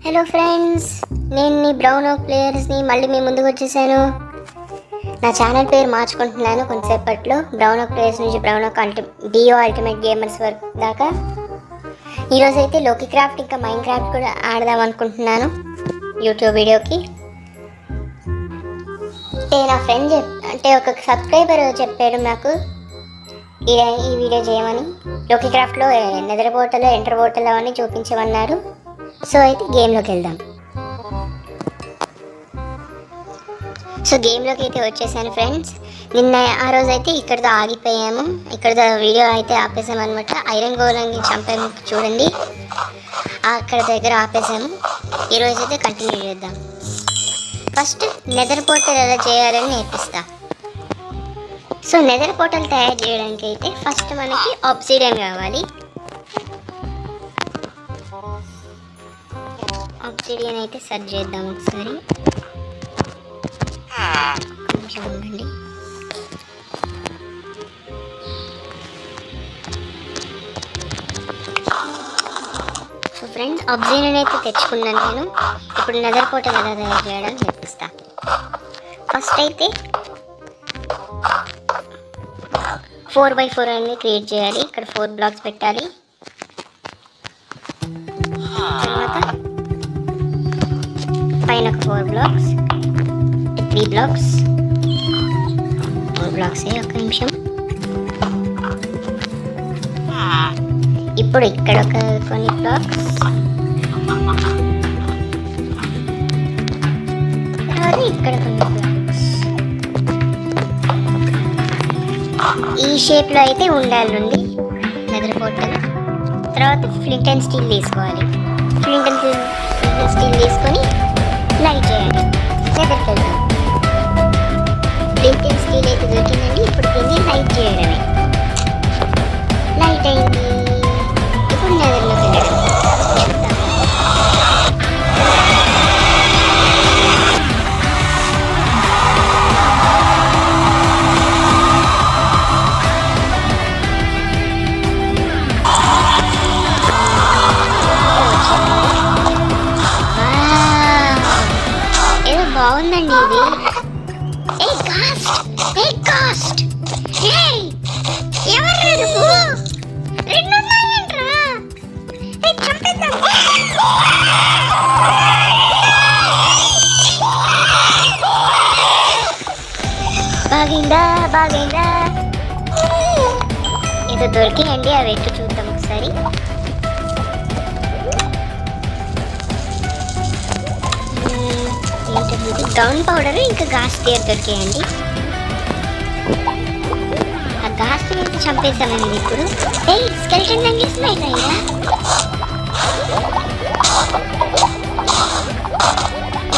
Hello friends, నేను మీ brown ఓక్ ప్లేయర్స్ని మళ్ళీ మీ ముందుకు వచ్చేసాను. నా ఛానల్ పేరు మార్చుకుంటున్నాను కొంతసేపట్లో. బ్రౌన్ ఓక్ ప్లేయర్స్ నుంచి బ్రౌన్ ఓక్ డియో అల్టిమేట్ గేమర్స్ వరకు దాకా. ఈరోజు అయితే లోకి క్రాఫ్ట్ ఇంకా మైన్ క్రాఫ్ట్ కూడా ఆడదాం అనుకుంటున్నాను యూట్యూబ్ వీడియోకి. నా ఫ్రెండ్ ఒక సబ్స్క్రైబర్ చెప్పాడు నాకు ఈ వీడియో చేయమని. లోకి క్రాఫ్ట్లో నెదర్ పోర్టల్ ఎంటర్ పోర్టల్ అవన్నీ చూపించమన్నారు. సో అయితే గేమ్లోకి వెళ్దాం. సో గేమ్లోకి అయితే వచ్చేసాను ఫ్రెండ్స్. నిన్న ఆ రోజు అయితే ఇక్కడితో ఆగిపోయాము, ఇక్కడితో వీడియో అయితే ఆపేసాము అనమాట. ఐరన్ గోలంని చంపాము చూడండి, అక్కడ దగ్గర ఆపేసాము. ఈరోజు అయితే కంటిన్యూ చేద్దాం. ఫస్ట్ నెదర్ పోర్టల్ ఎలా చేయాలని నేర్పిస్తా. సో నెదర్ పోర్టల్ తయారు చేయడానికి అయితే ఫస్ట్ మనకి ఆబ్సిడియన్ కావాలి. ఆబ్సిడియన్ అయితే సెర్చ్ చేద్దాం ఒకసారి. కొంచెం ఉండండి. సో ఫ్రెండ్స్, ఆబ్సిడియన్ అయితే తెచ్చుకున్నాను నేను. ఇప్పుడు నెదర్ పోర్టల్ ఎలా తయారు చేయడానికి నేర్పిస్తా. ఫస్ట్ అయితే 4x4 అనేది క్రియేట్ చేయాలి. ఇక్కడ 4 బ్లాక్స్ పెట్టాలి. తర్వాత పైన 4 బ్లాక్స్, 3 బ్లాక్స్, 4 బ్లాక్స్. ఒక్క నిమిషం. ఇప్పుడు ఇక్కడ కొన్ని బ్లాక్స్, తర్వాత ఇక్కడ కొన్ని బ్లాక్స్. ఈ షేప్లో అయితే ఉండాలండి నెదర్ పోర్టల్. తర్వాత ఫ్లింట్ అండ్ స్టీల్ తీసుకోవాలి. ఫ్లింట్ అండ్ స్టీల్ తీసుకొని లైట్ చేయాలి. నెదర్కి వెళ్తాం. ఫ్లింట్ అండ్ స్టీల్ అయితే దొరికిందండి. ఇప్పుడు దీన్ని లైట్ చేయడమే. లైట్ అయింది. ఇప్పుడు నెదర్లోకి వెళ్ళడం. బాగుందండి ఇది. ఎవరు నువ్వు? రెండు ఉన్నాయంట్రా. చంపేద్దాం. బాగైందా. ఏదో దొరికినండి, అవి ఎట్టు చూద్దాం ఒకసారి. గౌన్ పౌడర్ ఇంకా గాస్ తీర్ దొరికాయండి. ఆ గాస్ తీర్ చంపేసామండి. ఇప్పుడు స్కెల్టన్ తంగేస్తున్నాయి రైరా.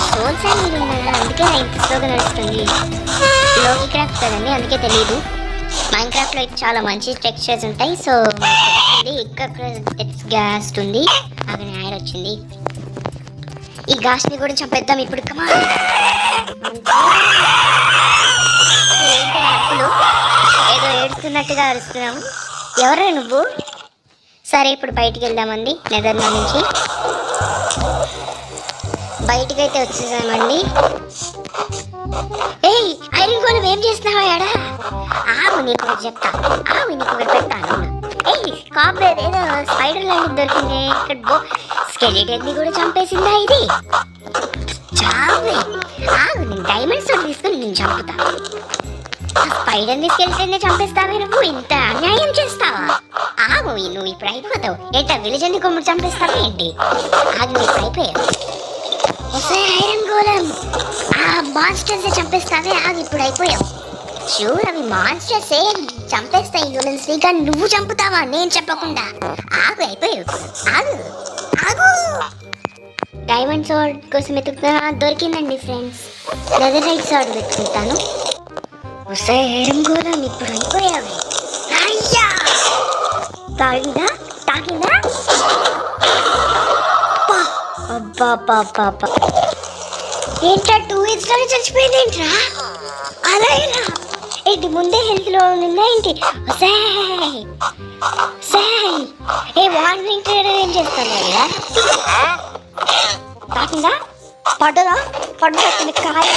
సోల్స్ అనేది ఉన్నాయా, అందుకే ఇంత స్లోగా నడుస్తుంది. లోకి క్రాఫ్ట్ కదండి, అందుకే తెలియదు. మైన్ క్రాఫ్ట్లో అయితే చాలా మంచి టెక్స్చర్స్ ఉంటాయి. సో ఇక్కడ గ్యాస్ ఉంది, అక్కడ ఆయిల్ వచ్చింది. ఈ గాస్ని కూడా చంపేద్దాం ఇప్పుడు. ఏదో ఏడుస్తున్నట్టుగా అరుస్తున్నాము. ఎవరా నువ్వు? సరే, ఇప్పుడు బయటికి వెళ్దామండి. నెదర్లో నుంచి బయటికి అయితే వచ్చేసామండి. ఐరన్ గోళం ఏం చేస్తున్నావా యాడా? ఆవు నీకు ఒకటి చెప్తా, నీకు ఒకటి పెడతాను. కాబ్లెట్ ఏదో స్పైడర్ లాంటిది దొరికింది ఇక్కడ. స్కెలిటన్ని కూడా చంపేసిందా ఇది? చావే. నేను డైమండ్స్ తీసుకుని నేను చంపుతా. స్పైడర్ని స్కెలిటన్ని చంపేస్తావే నువ్వు? ఇంత అన్యాయం చేస్తావా? నువ్వు ఇప్పుడు అయిపోతావు. ఏంటా విలేజన్ని కొమ్ముడు చంపేస్తావా ఏంటి? నువ్వు ఇప్పుడు అయిపోయావు. ఐరన్ గోళం, ఆ మాన్స్టర్స్ చంపేస్తావే. ఇప్పుడు అయిపోయావు. చూడు, అవి మాన్స్టర్స్ చంపేస్తాయి హ్యూమన్స్ని, కానీ నువ్వు చంపుతావా నేను చెప్పకుండా? అయిపోయావు. డైమండ్ సోర్డ్ కోసం వెతుకుతున్నా. దొరికిందండి ఫ్రెండ్స్. నెదరైట్ సోర్డ్ వెతుకుంటాను. ఐరన్ గోళం ఇప్పుడు అయిపోయావు. తాగిందా? ఏంట్రా 2 ఇయర్స్లోనే చచ్చిపోయింది ఏంట్రా? అలా ఏంటి ముందే హెల్త్లో ఉందా ఏంటి? వార్నింగ్ ట్రేడర్ ఏం చేస్తాను కదా. తాకిందా? పడ్డదా? పడ్డది కాయ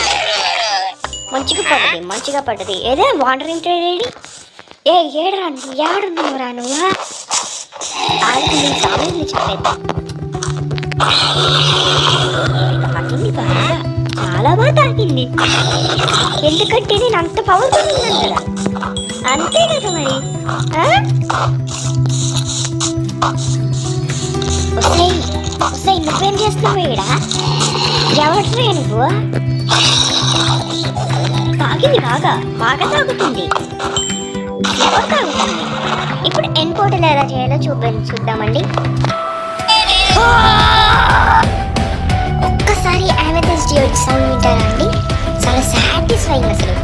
మంచిగా పడ్డది. ఏదే వాటర్ ఇంటేడి ఏ ఏడరా ఏడున్నావురా నువ్వు? తాగింది చెప్పేద్దాం. తాకింది బాగా, చాలా బాగా తాకింది. ఎందుకంటే నేను అంత పవర్ ఉన్నాను కదా, అంతే కదా మరి. వస్తాయి నువ్వేం చేస్తున్నావు ఈడ? ఎవట్రా నువ్వు? తాగింది బాగా తాగుతుంది. ఎవరు తాగుతుంది? ఇప్పుడు ఎన్కోటలు ఎలా చేయాలో చూద్దామండి. ఒక్కసారి అమెథిస్ట్ డియోడ్ సౌండ్ వింటారా అండి? చాలా సాటిస్ఫైయింగ్ అసలు.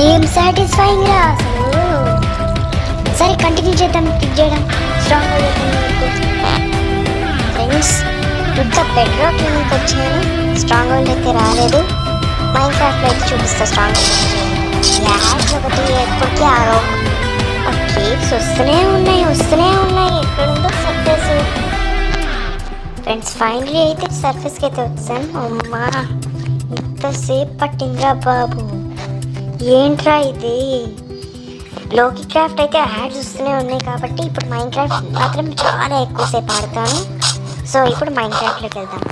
ఏం సాటిస్ఫైయింగ్ రా అసలు. సరే కంటిన్యూ చేద్దాం. క్లిక్ చేయడం స్ట్రాంగ్ ఫ్రెండ్స్. ఇంకా బెడ్ రాక్ లింక్ వచ్చాను. స్ట్రాంగ్ హోల్డ్ అయితే రాలేదు. మైన్క్రాఫ్ట్లో అయితే చూపిస్తా స్ట్రాంగ్ హోల్డ్. యాడ్స్ ఒకటి ఎప్పటికీ ఆరో. కేక్స్ వస్తూనే ఉన్నాయి. ఎక్కడుందో సర్ఫేస్. ఫ్రెండ్స్ ఫైనలీ అయితే సర్ఫేస్కి అయితే వచ్చాను. అమ్మా ఇంతసేపు పట్టిందిరా బాబు. ఏంట్రా ఇది? లోకి క్రాఫ్ట్ అయితే యాడ్స్ వస్తూనే ఉన్నాయి కాబట్టి ఇప్పుడు మైన్క్రాఫ్ట్ మాత్రం చాలా ఎక్కువసేపు ఆడతాను. సో ఇప్పుడు మైన్క్రాఫ్ట్లోకి వెళ్దాం.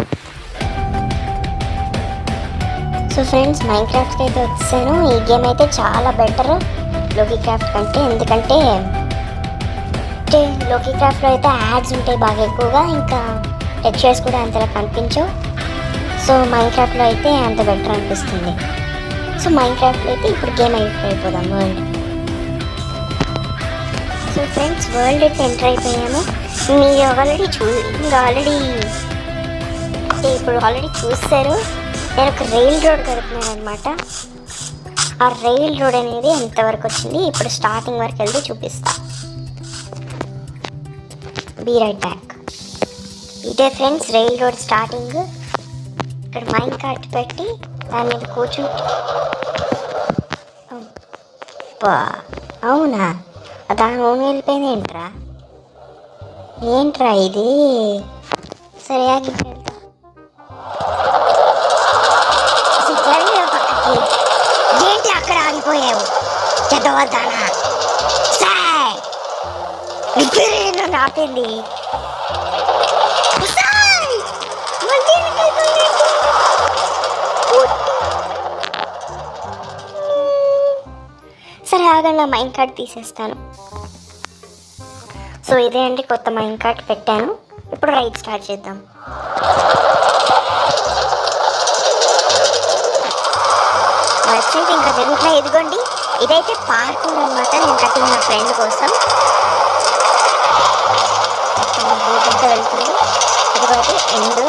సో ఫ్రెండ్స్ మైన్క్రాఫ్ట్కి అయితే వచ్చాను. ఈ గేమ్ అయితే చాలా బెటర్ లోకి క్రాఫ్ట్ కంటే. ఎందుకంటే లోకి క్రాఫ్ట్లో అయితే యాడ్స్ ఉంటాయి బాగా ఎక్కువగా, ఇంకా టెక్స్చర్స్ కూడా అంతలా కనిపించవు. సో మైన్క్రాఫ్ట్లో అయితే అంత బెటర్ అనిపిస్తుంది. సో మైన్క్రాఫ్ట్లో అయితే ఇప్పుడు గేమ్ అయిపోదాం. వరల్డ్. సో ఫ్రెండ్స్ వరల్డ్ అయితే ఎంటర్ అయిపోయాము. మీరు ఆల్రెడీ చూస్తారు. నేను ఒక రైల్ రోడ్ కడుతున్నాను అనమాట. ఆ రైల్ రోడ్ అనేది ఎంతవరకు వచ్చింది ఇప్పుడు స్టార్టింగ్ వరకు వెళ్తే చూపిస్తా. Be right back. ఇదే ఫ్రెండ్స్ రైల్ రోడ్ స్టార్టింగ్. ఇక్కడ మైన్ కార్ట్ పెట్టి దాని మీద కూర్చుంటే అవునా దాని ఓన్ వెళ్ళిపోయింది. ఏంట్రా ఇది? సరే ఏంటి అక్కడ ఆగిపోయావు? చదవద్దానా? ఆపింది. సరే ఆగండి, మైన్ కార్డ్ తీసేస్తాను. సో ఇదే అండి కొత్త మైన్ కార్డ్ పెట్టాను. ఇప్పుడు రైడ్ స్టార్ట్ చేద్దాం. వచ్చేది ఇంకా జరుగుతున్నా. ఇదిగోండి ఇదైతే పార్కింగ్ అనమాట. నేను కట్టిన నా ఫ్రెండ్ కోసం బోట్ వెళ్తుంది. ఇదిగోటి ఎండు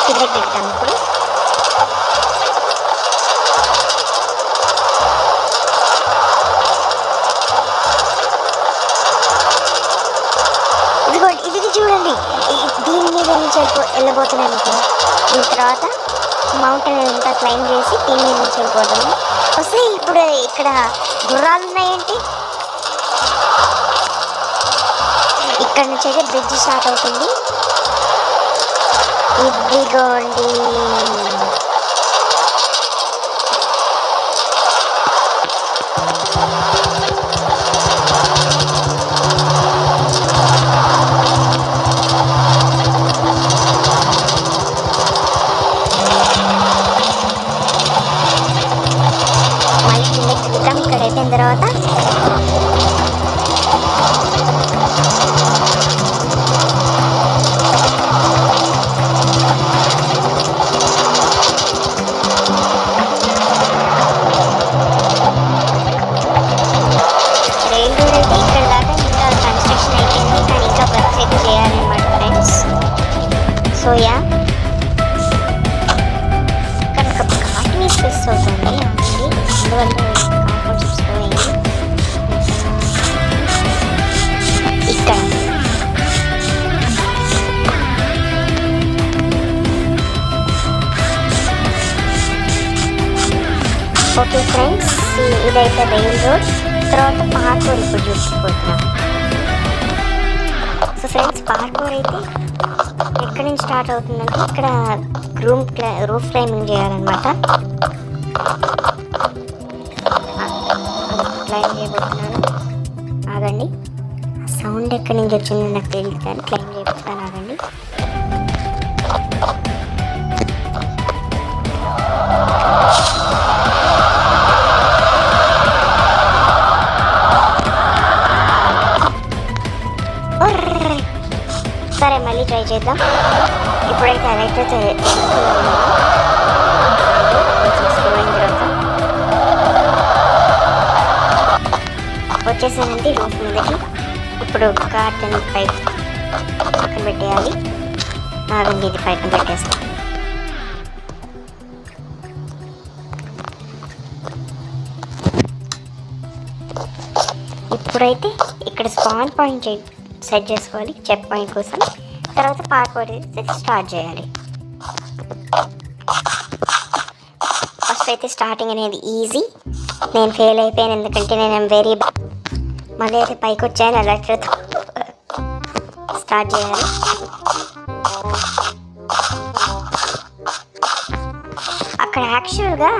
కిందకి పెట్టాము. ఇప్పుడు ఇదిగోండి ఇది చూడండి. దీని మీద నుంచి వెళ్ళబోతున్నాను. ఇప్పుడు దీని తర్వాత మౌంటైన్ అంతా క్లైమ్ చేసి దీని మీద నుంచి వెళ్ళిపోతాము. వస్తే ఇప్పుడు ఇక్కడ గుర్రాలు ఉన్నాయేంటి? ఇక్కడ నుంచి అయితే బ్రిడ్జ్ స్టార్ట్ అవుతుంది. ఇదిగోండి ఇక్కడ అయిపోయిన తర్వాత రైల్ రోడ్ అయితే ఇక్కడ దాకా ఇంకా కన్స్ట్రక్షన్ అయిపోయింది, కానీ ఇంకా వర్క్స్ అయితే చేయాలన్నమాట ఫ్రెండ్స్. సో యా ఇక్కడ ఒక కార్ట్ని స్పెస్ అవుతుంది. అందువల్ల ఇక్కడ ఓకే ఫ్రెండ్స్, ఇదైతే రైల్ రోడ్. తర్వాత పార్కూర్ ఇప్పుడు చూసిపోతున్నాం. సో ఫ్రెండ్స్ పార్కూర్ అయితే ఎక్కడి నుంచి స్టార్ట్ అవుతుందంటే ఇక్కడ రూఫ్ క్లైంబింగ్ చేయాలన్నమాట. క్లైంబ్ చేయబోతున్నాను, ఆగండి. ఆ సౌండ్ ఎక్కడి నుంచి వచ్చిందో నాకు తెలియదు కానీ క్లైంబ్ చేయబోతున్నాను, ఆగండి. సరే మళ్ళీ ట్రై చేద్దాం. ఇప్పుడైతే అలైతే వచ్చేసానంటే రూఫ్ మీదకి. ఇప్పుడు కార్టన్ పైకి పక్కన పెట్టేయాలి, ఆగండి ఇది పైన పెట్టేస్తాం. ఇప్పుడైతే ఇక్కడ స్పాన్ పాయింట్ సెట్ చేసుకోవాలి చెక్ పాయింట్ కోసం. తర్వాత పార్కౌర్ స్టార్ట్ చేయాలి. ఫస్ట్ అయితే స్టార్టింగ్ అనేది ఈజీ. నేను ఫెయిల్ అయిపోయాను ఎందుకంటే నేను మళ్ళీ అయితే పైకి వచ్చాను. అలా స్టార్ట్ చేయాలి. అక్కడ యాక్చువల్గా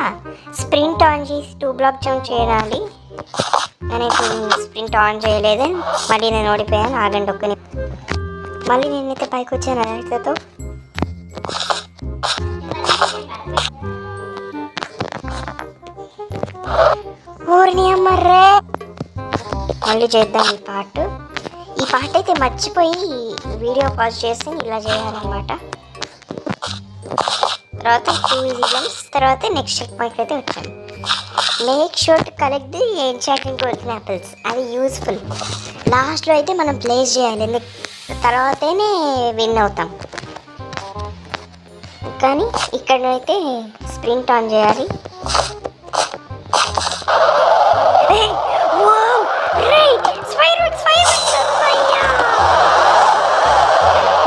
స్ప్రింట్ ఆన్ చేసి 2 బ్లాక్ జంప్ చేయాలి. నేనైతే స్ప్రింట్ ఆన్ చేయలేదు, మళ్ళీ నేను ఓడిపోయాను. ఆగండి ఒక్కని. మళ్ళీ నేనైతే పైకి వచ్చాను అలర్ట్తో. ఊరిని అమ్మర్రే. మళ్ళీ చేద్దాం ఈ పార్ట్ అయితే మర్చిపోయి వీడియో పాజ్ చేసి ఇలా చేయాలన్నమాట. తర్వాత 2 ఈజీ జంప్స్. తర్వాత నెక్స్ట్ చెక్ పాయింట్ అయితే వచ్చాను. Make sure to collect the enchanted golden apples, అది యూస్ఫుల్. లాస్ట్లో అయితే మనం ప్లేస్ చేయాలి, తర్వాతనే విన్ అవుతాం. కానీ ఇక్కడైతే స్ప్రింట్ ఆన్ చేయాలి.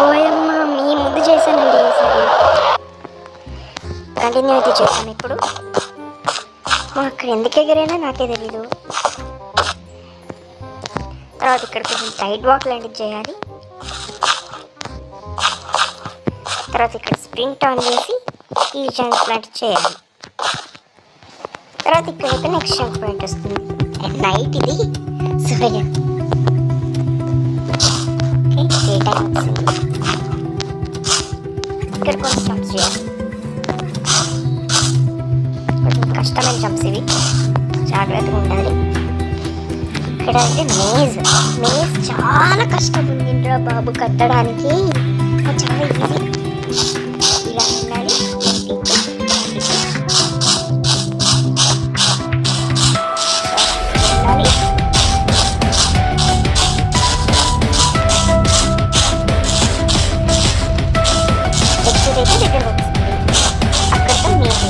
ఓయమ్మ, మీ ముందు చేశానండి ఈసారి. కంటిన్యూ అయితే చేస్తాను. ఇప్పుడు అక్కడ ఎందుకు ఎగిరైనా నాకే తెలీదు. తర్వాత ఇక్కడ కొంచెం సైడ్ వాక్ లాంటిది చేయాలి. తర్వాత ఇక్కడ స్ప్రింట్ ఆన్ చేసి ఈ జంప్ లాంటిది చేయాలి. తర్వాత ఇక్కడైతే నెక్స్ట్ జంప్ పాయింట్ వస్తుంది. నైట్ ఇది సూర్య డే టైం వస్తుంది. ఇక్కడ కొంచెం జంప్స్ చేయాలి. కొంచెం కష్టమైన జంప్స్ ఇవి, జాగ్రత్తగా ఉండాలి. ఇక్కడ అంటే మేజ్ చాలా కష్టం ఉందిరా బాబు కట్టడానికి. చాలా ఈజీ. ఇలా ఉండాలి. ఎక్సైట్ అయితే దగ్గర వస్తుంది. అక్కడితో మేజ్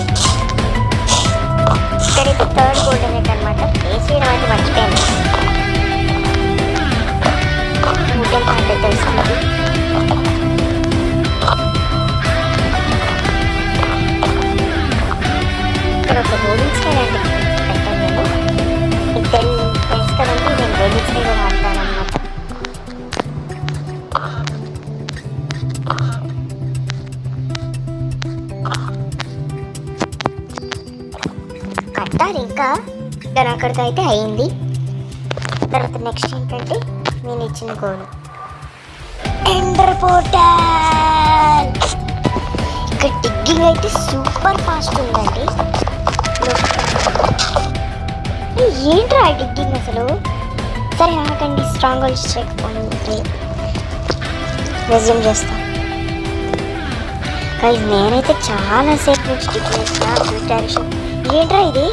ఇక్కడైతే థర్డ్ గోల్డెన్ ఎగ్ అనమాట. ప్లేస్ చేయడం అయితే మర్చిపోయాను. వుడెన్ పాయింట్ అయితే వస్తుంది. ఇక్కడ ఒక రోలింగ్ స్టైల్ అంటే పెట్టాను నేను. మీకు తెలుసు కదండి, నేను రోలింగ్ స్టైల్ వాడతాను అనమాట. కట్టాలి ఇంకా. దాని అక్కడితో అయితే అయింది. తర్వాత నెక్స్ట్ ఏంటంటే నేను ఇచ్చిన గోల్ ఎండర్ పోర్టల్. ఇక్కడ డిగ్గింగ్ అయితే సూపర్ ఫాస్ట్ ఉందండి. ఏంట్రా డిగ్గింగ్ అసలు. సరే ఆగండి, స్ట్రాంగ్ హోల్డ్ చెక్ రెజ్యూమ్ చేస్తాను. గైస్ నేనైతే చాలాసేపు నుంచి డిగ్ చేసిన డైరెక్షన్. ఏంట్రా ఇది,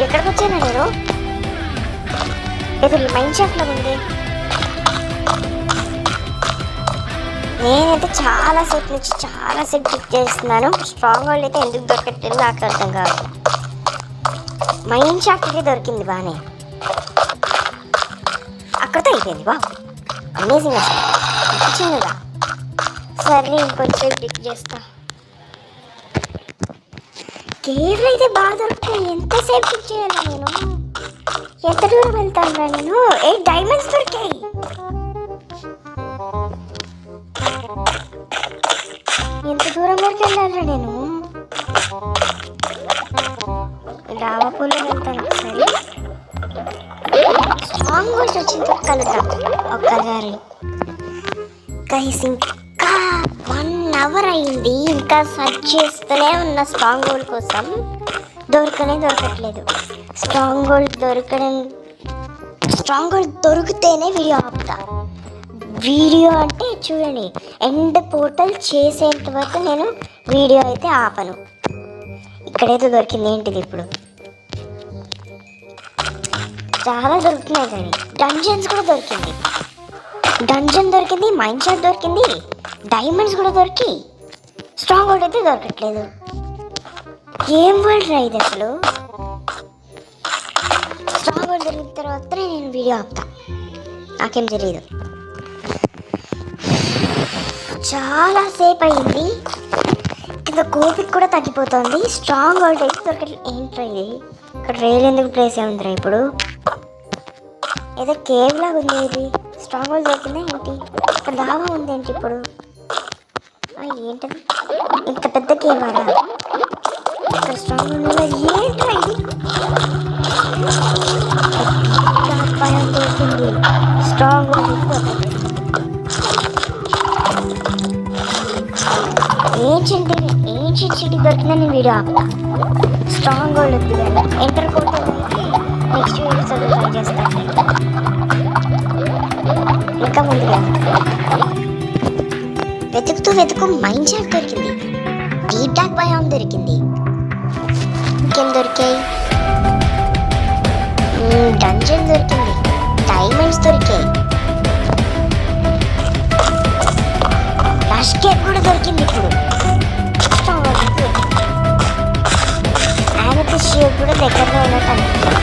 ఎక్కడికి వచ్చానా నేను? ఏదో మైండ్ షాఫ్లో ఉంది. నేనైతే చాలాసేపు నుంచి డిగ్ చేస్తున్నాను. స్ట్రాంగ్ హోల్డ్ అయితే ఎందుకు దొరకట్లేదు నాకు అర్థం కాదు. మైండ్ షాఫ్ట్ అయితే దొరికింది బాగానే, అక్కడితో అయిపోయింది. బాబు అమేజింగ్ అసలు, చిన్నగా. సరే ఇంకొంచెం డిగ్ చేస్తా. కేవ్లు అయితే బాగా దొరుకుతాయి. ఎంతసేపు డిగ్ చేయాలి నేను? ఎంత దూరం వెళ్తాను నేను? 8 డైమండ్స్ దొరికాయి. ఎక్కడికి వెళ్ళాలి నేను? డాబాపూర్లో వెళ్తాను ఒకసారి. స్ట్రాంగ్ హోల్డ్ వచ్చిన తర్వాత కలుద్దాం ఒక్కసారి. గైస్ ఇంకా 1 అవర్ అయింది, ఇంకా సర్చ్ చేస్తూనే ఉన్న స్ట్రాంగ్ హోల్డ్ కోసం. దొరకట్లేదు. స్ట్రాంగ్ హోల్డ్ దొరికితేనే వీడియో ఆపుతా. వీడియో అంటే చూడండి, ఎండ్ పోర్టల్ చేసేంత వరకు నేను వీడియో అయితే ఆపను. ఇక్కడైతే దొరికింది. ఏంటిది ఇప్పుడు? చాలా దొరుకుతున్నాయి కానీ డంజన్స్ కూడా దొరికింది. డంజన్ దొరికింది, మైండ్ షాట్ దొరికింది, డైమండ్స్ కూడా దొరికి స్ట్రాంగ్ హోల్డ్ అయితే దొరకట్లేదు. ఏం వరల్డ్ రా ఇది అసలు? స్ట్రాంగ్ హోల్డ్ దొరికిన తర్వాతనే నేను వీడియో ఆపుతా. నాకేం తెలియదు. చాలాసేపు అయింది, కింద కోపిక్ కూడా తగ్గిపోతుంది. స్ట్రాంగ్ హోల్డ్ అయితే దొరకట్లేదు. ఏంట్రా ఇది? ఇక్కడ రైలు ఎందుకు ప్లేస్ ఏముందిరా ఇప్పుడు? ఏదో కేవ్ లాగా ఉంది. ఇది స్ట్రాంగ్ హోల్డ్ దొరికిందా ఏంటి? ఇక్కడ దావా ఉంది ఏంటి ఇప్పుడు? ఏంటది? ఇంత పెద్ద కేవ్ ఆరా? ఇక్కడ స్ట్రాంగ్ హోల్డ్ ఏంట్రా ఇది? దొరికింది స్ట్రాంగ్ హోల్డ్. ఏన్షియంట్ సిటీ దొరికిందని వీడియో ఆపుతా. స్ట్రాంగ్ హోల్డ్ వద్దు కానీ ఎంటర్ కోర్టల్ నెక్స్ట్ వీడియోస్ అది ట్రై చేస్తాను. ఇంకా ముందుగా వెతుకు మైండ్ షాట్ దొరికింది, డీప్ డార్క్ బయోమ్ దొరికింది. ఇంకేం దొరికాయి? డంజన్ దొరికింది, డైమండ్స్ దొరికాయి, రష్ కేక్ కూడా దొరికింది. ఇప్పుడు ఆయన షేప్ కూడా దగ్గరలో ఉన్నట్టు అనిపిస్తుంది.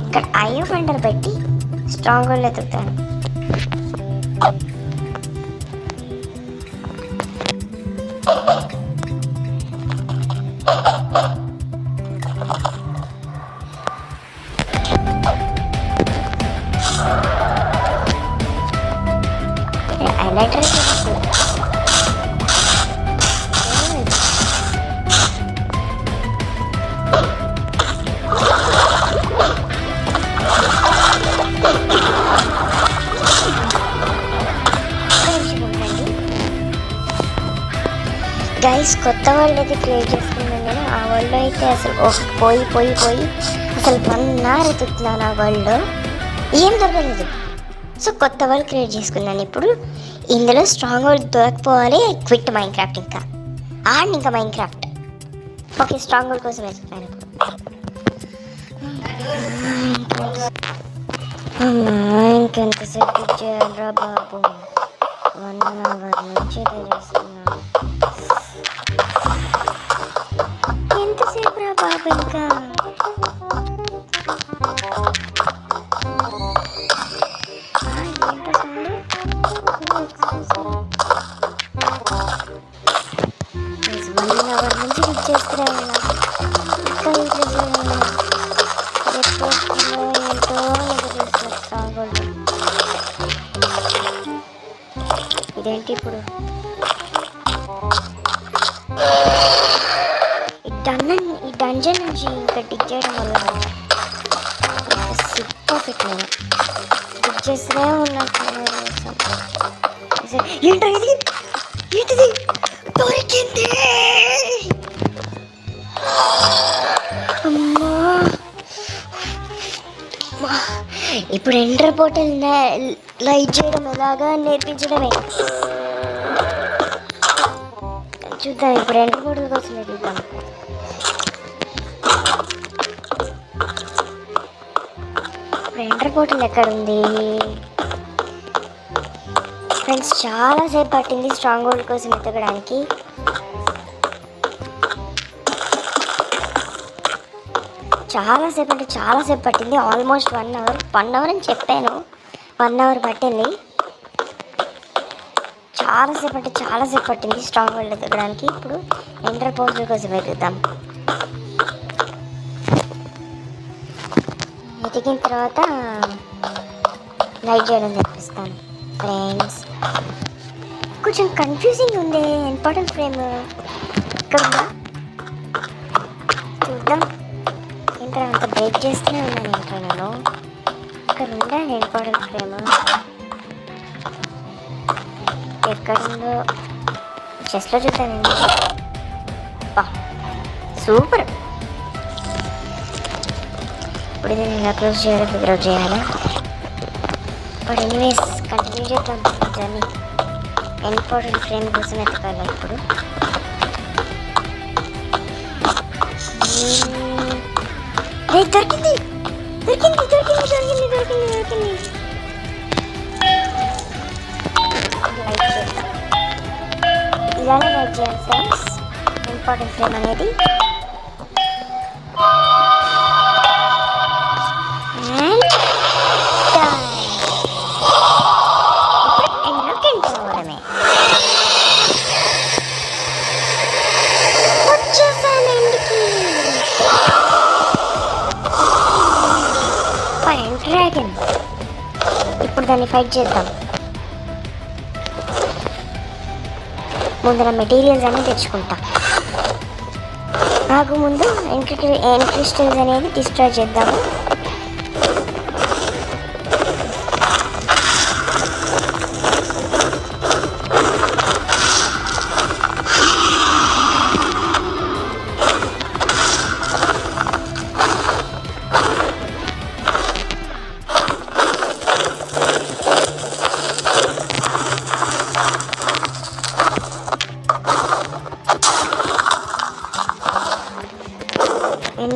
ఇక్కడ ఐ ఫండర్ పెట్టి స్ట్రాంగ్ హోల్డ్ ఎత్తుతాను. హైలైటర్ గైస్, కొత్త వరల్డ్ అయితే క్రియేట్ చేసుకున్నాను నేను. ఆ వరల్డ్లో అయితే అసలు పోయి అసలు 1 అవర్ ఎత్తుతున్నాను. ఆ వరల్డ్లో ఏం దొరకలేదు. సో కొత్త వరల్డ్ క్రియేట్ చేసుకున్నాను. ఇప్పుడు ఇందులో స్ట్రాంగ్ హోల్డ్ దొరకపోవాలి. క్విట్ మైన్ క్రాఫ్ట్, ఇంకా ఇంకా Minecraft. Okay, stronghold కోసం వెళ్తున్నాను ఇప్పుడు. ఇంకెంతసేపు ఇచ్చేయాలరా బాబు? 1 అవర్ నుంచి చేస్తున్నాను. ఎంతసేపు రా బాబు? ఇంకా ఇదేంటి ఇప్పుడు? ఈ డంజన్ నుంచి ఇంకా డిగ్ చేయడం వల్ల సిప్ ఆఫ్ ఇట్ నేను డిగ్ చేస్తూనే ఉన్నట్టు. ఏంటో ఇది? ఏంటిది? దొరికింది! అమ్మా, ఇప్పుడు ఎంటర్ పోర్టల్ లైట్ చేయడం ఎలాగా నేర్పించడమే. చూద్దాం ఇప్పుడు ఎంటర్ పోర్టల్ కోసం చూద్దాం. ఇప్పుడు ఎంటర్ పోర్టల్ ఎక్కడుంది ఫ్రెండ్స్? చాలాసేపు పట్టింది స్ట్రాంగ్ హోల్డ్ కోసం ఎత్తగడానికి. చాలాసేపు అంటే చాలాసేపు పట్టింది. ఆల్మోస్ట్ 1 అవర్ అని చెప్పాను. 1 అవర్ పట్టింది. చాలాసేపు అంటే చాలాసేపు పట్టింది స్ట్రాంగ్ వరల్డ్ ఎదగడానికి. ఇప్పుడు ఎంటర్ పోస్టుల కోసం వెతుకుతాం. వెతికిన తర్వాత లైట్ చేయడం తెప్పిస్తాను ఫ్రెండ్స్. కొంచెం కన్ఫ్యూజింగ్ ఉంది. ఇంపార్టెంట్ ఫ్రేమ్ ఇక్కడ ఉందా చూద్దాం. ఇంకా అంత బ్రేక్ చేస్తూనే ఉన్నాను. ఇంకా నేను ఇక్కడ ఉందా ఇంపార్టెంట్ ఫ్రేమ్? ఎక్కడుందో చెస్ట్లో చూద్దానండి. బా సూపర్. ఇప్పుడు ఇది నేను క్లోజ్ చేయాలి, ఫిగర్ అవుట్ చేయాలా? బట్ ఎనీవేస్ కంటిన్యూ చేద్దాం జర్నీ. ఇంపార్టెంట్ ఫ్రేమ్ కోసం ఎతకాలి ఇప్పుడు. దొరికింది దొరికింది దొరికింది దొరికింది దొరికింది దొరికింది. లైక్ చేద్దాం. ఇలానే లైక్ చేయాలి ఫ్రెండ్స్. ఇంపార్టెంట్ ఫ్రేమ్ అనేది డ్రాగన్. ఇప్పుడు దాన్ని ఫైట్ చేద్దాం. ముందర మెటీరియల్స్ అన్నీ తెచ్చుకుంటా. నాకు ముందు ఎన్క్రిస్టల్స్ అనేది డిస్ట్రాయ్ చేద్దాము.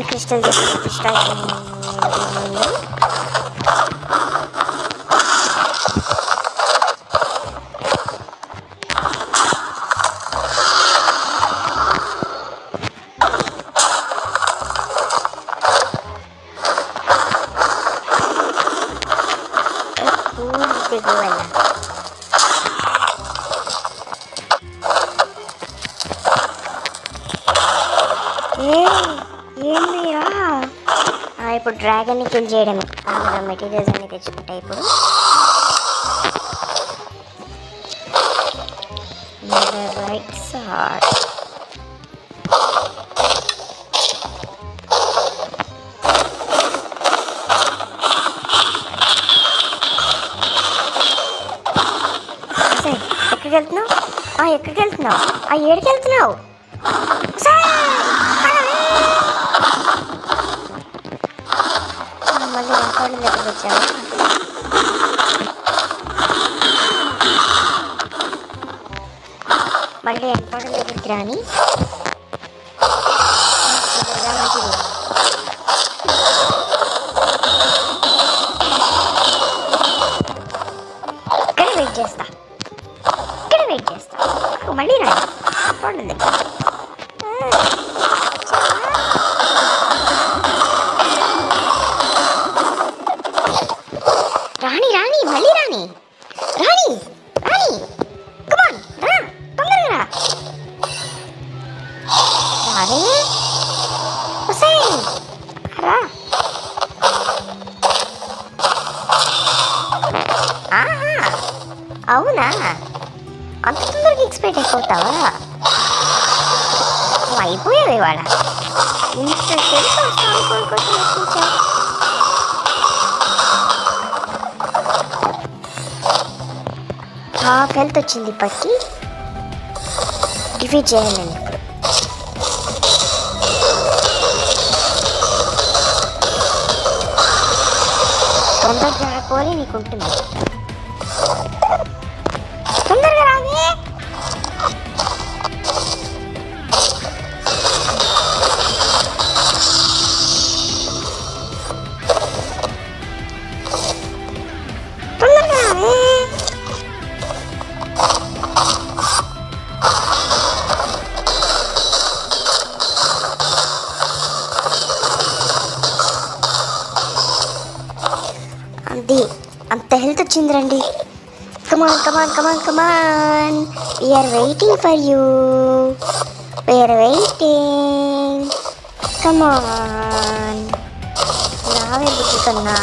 క్రిస్టల్ డిస్ట్రాయ్ చేయండి. ఇప్పుడు డ్రాగన్ని కిల్ చేయడమే. అందులో మెటీరియల్స్ అన్ని తెచ్చుకుంటాయి. ఇప్పుడు రైట్ సైడ్ ఎక్కడికి వెళ్తున్నావు? ఎక్కడికి వెళ్తున్నావు? ఏడికి వెళ్తున్నావు? మళ్ళీ రికార్డు దగ్గరికి వచ్చాము. మళ్ళీ రికార్డు దగ్గరికి రాని మంచిది. ఇక్కడ వెయిట్ చేస్తా. మళ్ళీ రాని రికార్డు దగ్గర. రాణి మళ్ళీ రాణి కమాన్ రా, తొందరగా రావే. రా. అవునా, అంత తొందరగా ఎక్స్పెక్ట్ అయిపోతావా? అయిపోయావు ఇవాళ. ఇంతసేపు సాంకోల్ కోసం ఎక్కించావు. హాఫ్ హెల్త్ వచ్చింది. ఇప్పటికి డిఫీట్ చేయాలండి. ఇప్పుడు తొందరగా రాకపోవాలి నీకు ఉంటుంది. తొందరగా రావే. అంత హెల్త్ వచ్చింది రండి. Come on, come on, come on, come on. We are waiting for you. We are waiting. Come on. రావే బుద్ధి కన్నా.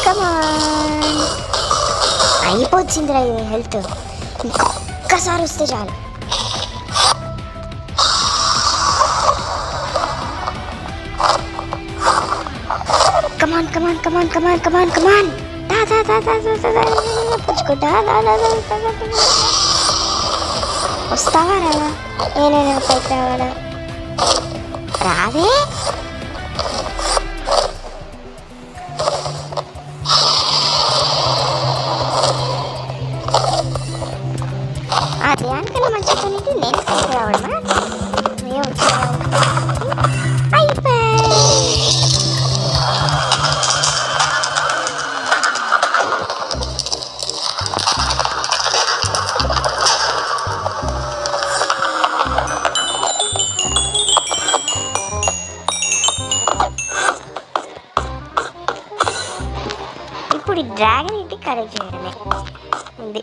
Come on. అయిపోతుందిరా ఇది హెల్త్. ఇంకొక్కసారి వస్తే చాలు. Come on, come on, come on, come on, come on, come on. పుచ్చుకుంటా వస్తావా రావా? నేనైనా పైకి రావాలా? రావే. ఆ దేనికన్నా మంచి పని నేను పైకి రావడమా? అయిపోయి ఇప్పుడు ఈ డ్రాగన్ ఇంటికి కరెక్ట్ చేయడమే ఉంది.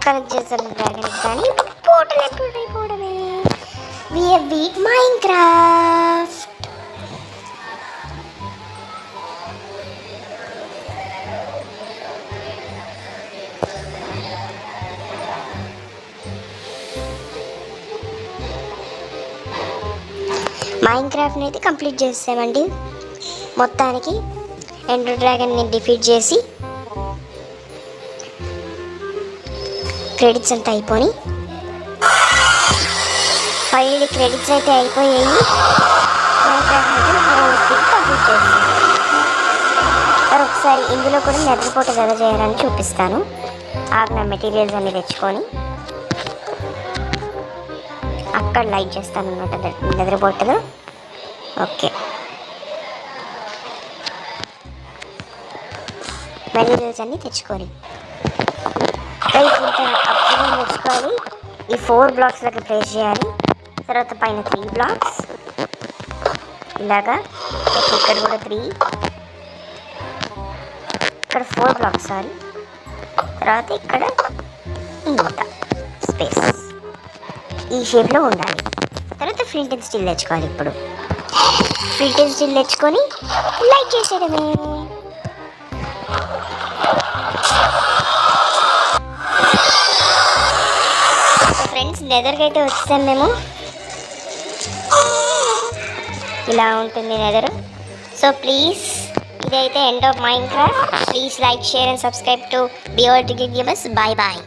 కనెక్ట్ చేస్తాను డ్రాగన్ కానీ పోర్టల్ ఎప్పుడు అయిపోవడమే. We have beat Minecraft. మైన్క్రాఫ్ట్ని అయితే కంప్లీట్ చేసామండి. మొత్తానికి ఎండర్ డ్రాగన్ని డిఫీట్ చేసి క్రెడిట్స్ అంతా అయిపోయి ఫైనల్లీ క్రెడిట్స్ అయితే అయిపోయాయి. కంప్లీట్ చేస్తాను. మరి ఒకసారి ఇందులో కూడా నెదర్ ఎలా చేయాలని చూపిస్తాను. ఆగిన మెటీరియల్స్ అన్ని తెచ్చుకొని అక్కడ లైట్ చేస్తాను అనమాట నెదర్ పోర్టల్. ఓకే, మెటీరియల్స్ అన్నీ తెచ్చుకొని అప్సైడ్ తెచ్చుకోవాలి. ఈ 4 బ్లాక్స్లకి ప్లేస్ చేయాలి. తర్వాత పైన 3 బ్లాక్స్ ఇలాగా. ఇక్కడ కూడా 3, ఇక్కడ 4 బ్లాక్స్ సారీ. తర్వాత ఇక్కడ ఇంత స్పేస్ ఈ షేప్లో ఉండాలి. తర్వాత ఫ్లింట్ అండ్ స్టీల్ తెచ్చుకోవాలి. ఇప్పుడు ఫ్లింట్ అండ్ స్టీల్ తెచ్చుకొని లైట్ చేసేయడమే. ఫ్రెండ్స్ నెదర్కి అయితే వచ్చాం మేము. ఇలా ఉంటుంది నెదర్. సో ప్లీజ్ ఇదైతే end of Minecraft. Please like, share and subscribe to Biotic Gamers. Bye bye.